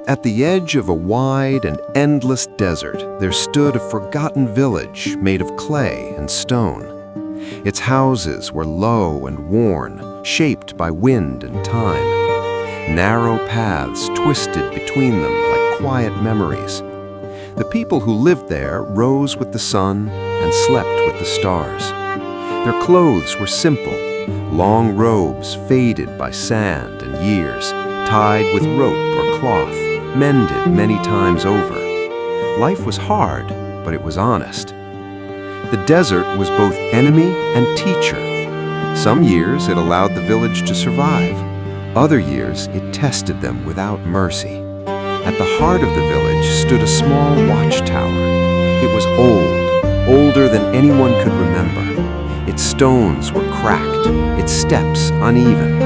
At the edge of a wide and endless desert, there stood a forgotten village made of clay and stone. Its houses were low and worn, shaped by wind and time. Narrow paths twisted between them like quiet memories. The people who lived there rose with the sun and slept with the stars. Their clothes were simple, long robes faded by sand and years, tied with rope or cloth, mended many times over. Life was hard, but it was honest. The desert was both enemy and teacher. Some years it allowed the village to survive. Other years it tested them without mercy. At the heart of the village stood a small watchtower. It was old, older than anyone could remember. Its stones were cracked, its steps uneven.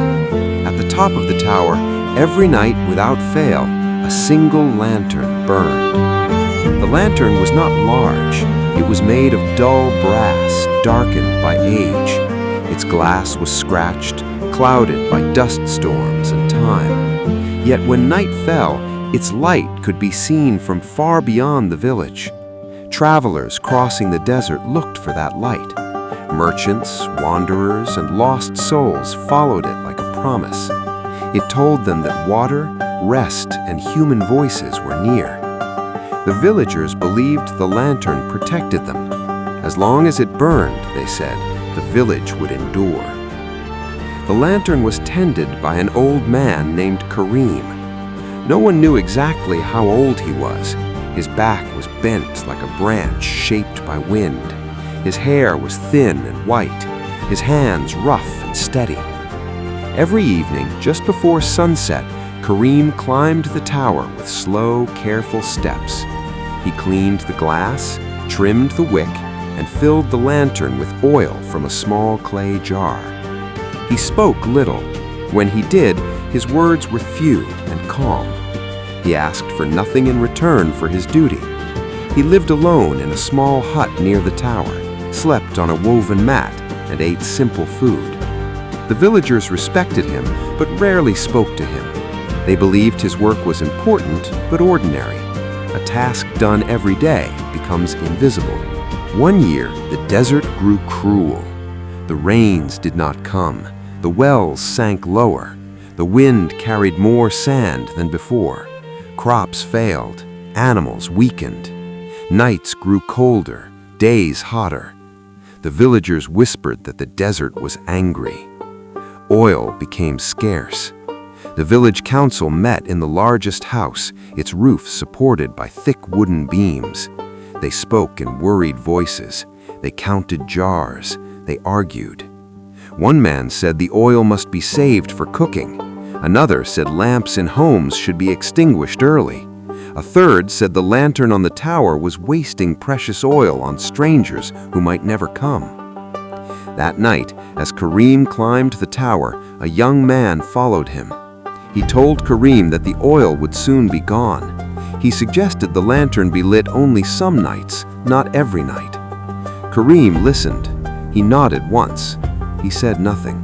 At the top of the tower, every night without fail, a single lantern burned. The lantern was not large. It was made of dull brass, darkened by age. Its glass was scratched, clouded by dust storms and time. Yet when night fell, its light could be seen from far beyond the village. Travelers crossing the desert looked for that light. Merchants, wanderers, and lost souls followed it like a promise. It told them that water, rest, and human voices were near. The villagers believed the lantern protected them. As long as it burned, they said, the village would endure. The lantern was tended by an old man named Kareem. No one knew exactly how old he was. His back was bent like a branch shaped by wind. His hair was thin and white, his hands rough and steady. Every evening, just before sunset, Kareem climbed the tower with slow, careful steps. He cleaned the glass, trimmed the wick, and filled the lantern with oil from a small clay jar. He spoke little. When he did, his words were few and calm. He asked for nothing in return for his duty. He lived alone in a small hut near the tower, slept on a woven mat, and ate simple food. The villagers respected him, but rarely spoke to him. They believed his work was important, but ordinary. A task done every day becomes invisible. One year, the desert grew cruel. The rains did not come. The wells sank lower. The wind carried more sand than before. Crops failed. Animals weakened. Nights grew colder, days hotter. The villagers whispered that the desert was angry. Oil became scarce. The village council met in the largest house, its roof supported by thick wooden beams. They spoke in worried voices. They counted jars. They argued. One man said the oil must be saved for cooking. Another said lamps in homes should be extinguished early. A third said the lantern on the tower was wasting precious oil on strangers who might never come. That night, as Kareem climbed the tower, a young man followed him. He told Kareem that the oil would soon be gone. He suggested the lantern be lit only some nights, not every night. Kareem listened. He nodded once. He said nothing.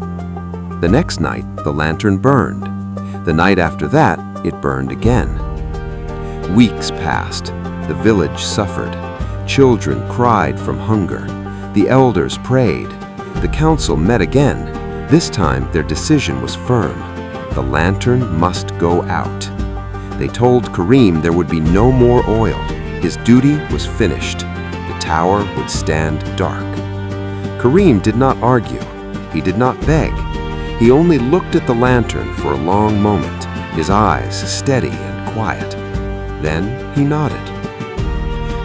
The next night, the lantern burned. The night after that, it burned again. Weeks passed. The village suffered. Children cried from hunger. The elders prayed. The council met again. This time, their decision was firm. The lantern must go out. They told Kareem there would be no more oil. His duty was finished. The tower would stand dark. Kareem did not argue. He did not beg. He only looked at the lantern for a long moment, his eyes steady and quiet. Then he nodded.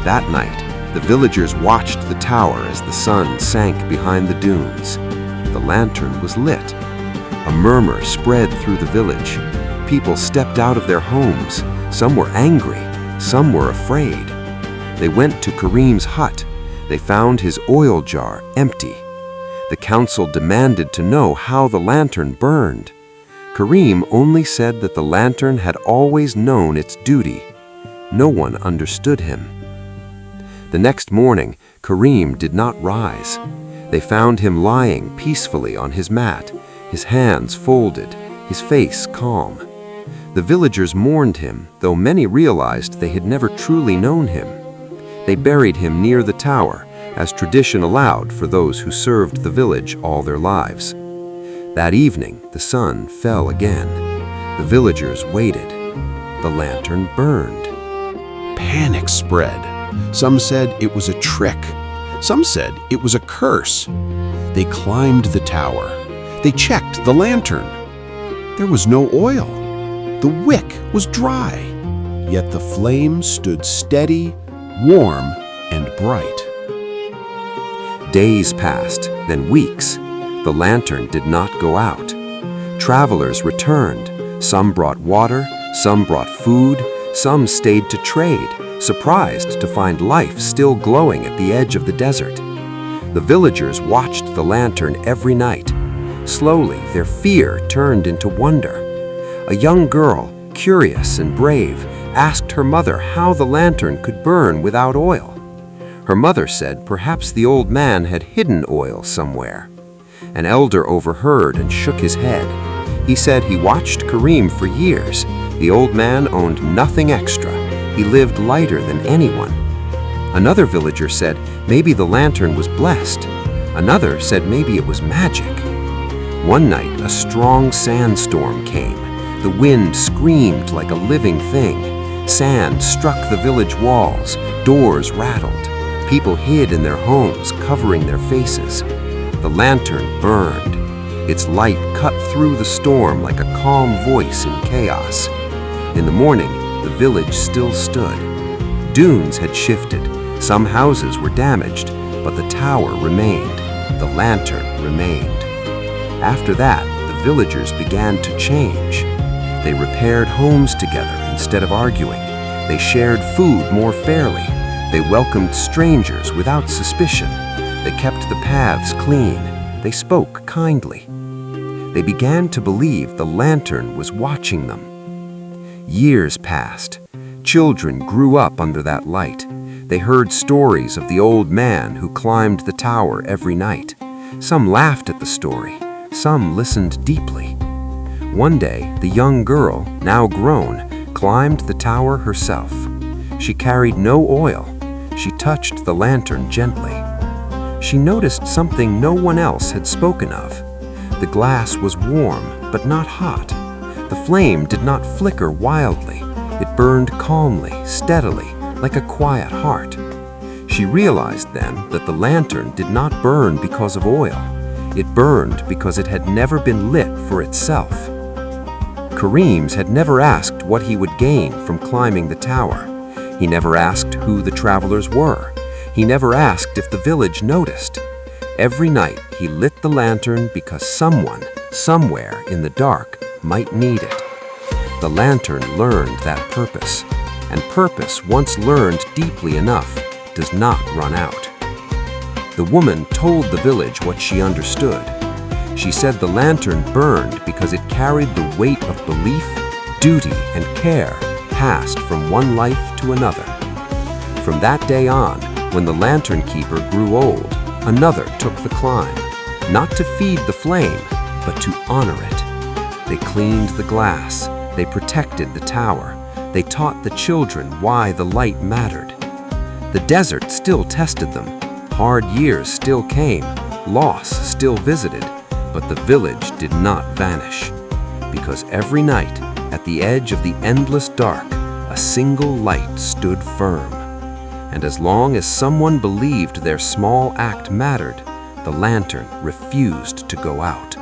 That night, the villagers watched the tower as the sun sank behind the dunes. The lantern was lit. A murmur spread through the village. People stepped out of their homes. Some were angry. Some were afraid. They went to Kareem's hut. They found his oil jar empty. The council demanded to know how the lantern burned. Kareem only said that the lantern had always known its duty. No one understood him. The next morning, Kareem did not rise. They found him lying peacefully on his mat, his hands folded, his face calm. The villagers mourned him, though many realized they had never truly known him. They buried him near the tower, as tradition allowed for those who served the village all their lives. That evening, the sun fell again. The villagers waited. The lantern burned. Panic spread. Some said it was a trick. Some said it was a curse. They climbed the tower. They checked the lantern. There was no oil. The wick was dry. Yet the flame stood steady, warm, and bright. Days passed, then weeks. The lantern did not go out. Travelers returned. Some brought water, some brought food, some stayed to trade, surprised to find life still glowing at the edge of the desert. The villagers watched the lantern every night. Slowly, their fear turned into wonder. A young girl, curious and brave, asked her mother how the lantern could burn without oil. Her mother said perhaps the old man had hidden oil somewhere. An elder overheard and shook his head. He said he watched Karim for years. The old man owned nothing extra. He lived lighter than anyone. Another villager said maybe the lantern was blessed. Another said maybe it was magic. One night, a strong sandstorm came. The wind screamed like a living thing. Sand struck the village walls. Doors rattled. People hid in their homes, covering their faces. The lantern burned. Its light cut through the storm like a calm voice in chaos. In the morning, the village still stood. Dunes had shifted. Some houses were damaged, but the tower remained. The lantern remained. After that, the villagers began to change. They repaired homes together instead of arguing. They shared food more fairly. They welcomed strangers without suspicion. They kept the paths clean. They spoke kindly. They began to believe the lantern was watching them. Years passed. Children grew up under that light. They heard stories of the old man who climbed the tower every night. Some laughed at the story. Some listened deeply. One day, the young girl, now grown, climbed the tower herself. She carried no oil. She touched the lantern gently. She noticed something no one else had spoken of. The glass was warm, but not hot. The flame did not flicker wildly. It burned calmly, steadily, like a quiet heart. She realized then that the lantern did not burn because of oil. It burned because it had never been lit for itself. Karim's had never asked what he would gain from climbing the tower. He never asked who the travelers were. He never asked if the village noticed. Every night he lit the lantern because someone, somewhere in the dark, might need it. The lantern learned that purpose, and purpose once learned deeply enough does not run out. The woman told the village what she understood. She said the lantern burned because it carried the weight of belief, duty, and care passed from one life to another. From that day on, when the lantern keeper grew old, another took the climb, not to feed the flame, but to honor it. They cleaned the glass. They protected the tower. They taught the children why the light mattered. The desert still tested them. Hard years still came. Loss still visited. But the village did not vanish. Because every night, at the edge of the endless dark, a single light stood firm. And as long as someone believed their small act mattered, the lantern refused to go out.